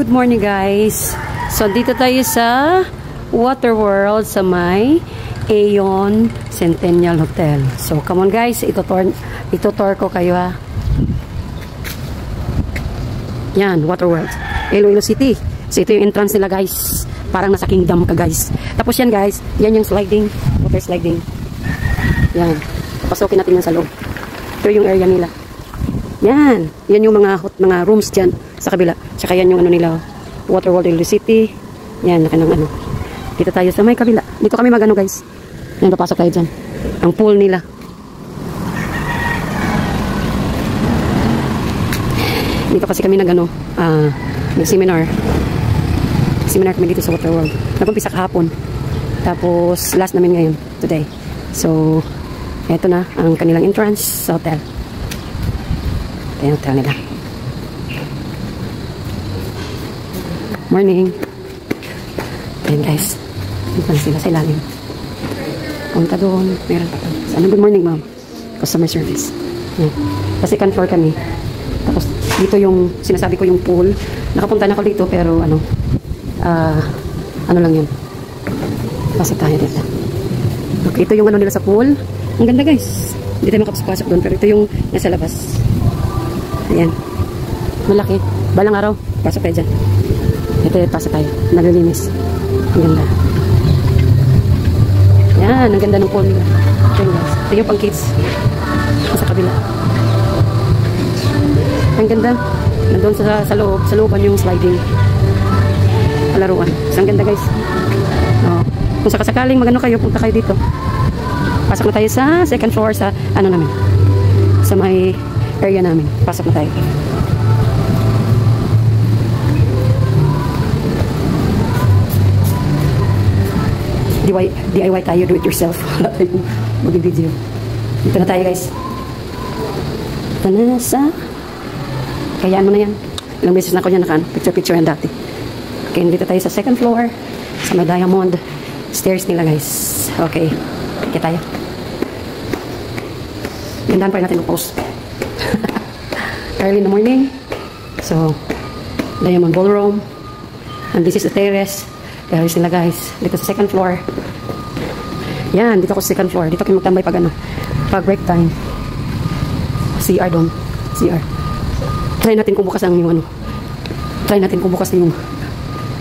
Good morning guys. So dito tayo sa Water World sa may Aeon Centennial Hotel. So come on guys, ito-tour ko kayo ha. Yan, Water World. Iloilo City. So ito yung entrance nila guys. Parang nasa kingdom ka guys. Tapos yan guys, yan yung sliding, water sliding. Yan. Pasokin natin yan sa loob. Ito yung area nila. Yan. Yan yung mga rooms dyan sa kabila. Tsaka yan yung ano nila. Water World Iloilo City. Yan, laki ng ano. Dito tayo sa may kabila. Dito kami magano guys. Yan, papasok tayo dyan. Ang pool nila. Dito kasi kami nag-ano, nag-seminar. Seminar kami dito sa Water World. Nag-umpisa kahapon. Tapos, last namin ngayon, today. So, eto na ang kanilang entrance sa hotel. Ito yung hotel nila. Morning. Ayan guys. Dito na sila sa ilalim. Punta doon. Meron pa doon. Ano, good morning ma'am. Customer service. Ayan. Kasi second floor kami. Tapos, dito yung, sinasabi ko yung pool. Nakapunta na ako dito, pero ano lang yun. Pasok tayo dito. Okay, ito yung ano nila sa pool. Ang ganda guys. Hindi tayo makapasok doon, pero ito yung nasa labas. Ayan. Malaki. Balang araw. Pasok tayo dyan. Ito yung pasok tayo. Nalilinis. Ang ganda. Ayan. Ang ganda ng pool nila. Ito yung guys. Ito yung pang kids. Sa kabila. Ang ganda. Nandun sa loob. Sa looban yung sliding. Palaruan. Ang ganda guys. Oh. Kung sakasakaling magano kayo, punta kayo dito. Pasok na tayo sa second floor sa ano namin. Sa may area namin. Pasok na tayo. DIY tayo, do it yourself. Wala tayong mag-video. Dito na tayo guys. Ito na sa kayaan mo na yan. Ilang beses na ako yan picture yan dati. Okay, dito tayo sa second floor sa may diamond stairs nila guys. Okay, kaya tayo. Gandahan pa rin natin ang post. Early in the morning. So, diamond ballroom. And this is the terrace. Terrace nila guys. Dito sa second floor. Yan, dito ako sa second floor. Dito kayo magtambay pag ano, pag break time. CR doon. CR. Try natin kung bukas ang yung ano. Try natin kung bukas yung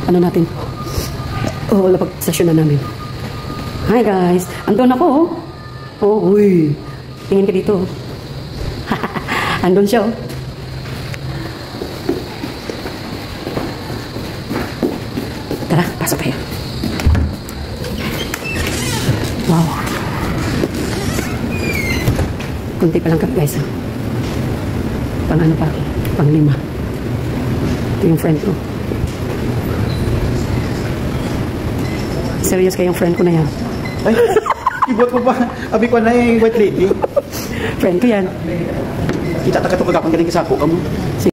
ano natin. Oh, wala pag-session na namin. Hi guys. Andun ako oh. Oh, uy. Tingin ka dito. Andun siya oh. Tara, pasok tayo. Wow. Kunti pa lang kami guys. Pang ano pa? Pang 5. Ito yung friend ko. Serious kayong friend ko na yan. Ay, ibot mo ba? Abi ko na yung white lady. Friend ko yan. Kita ka ito kagapang galing ka sa ako ka mo. Si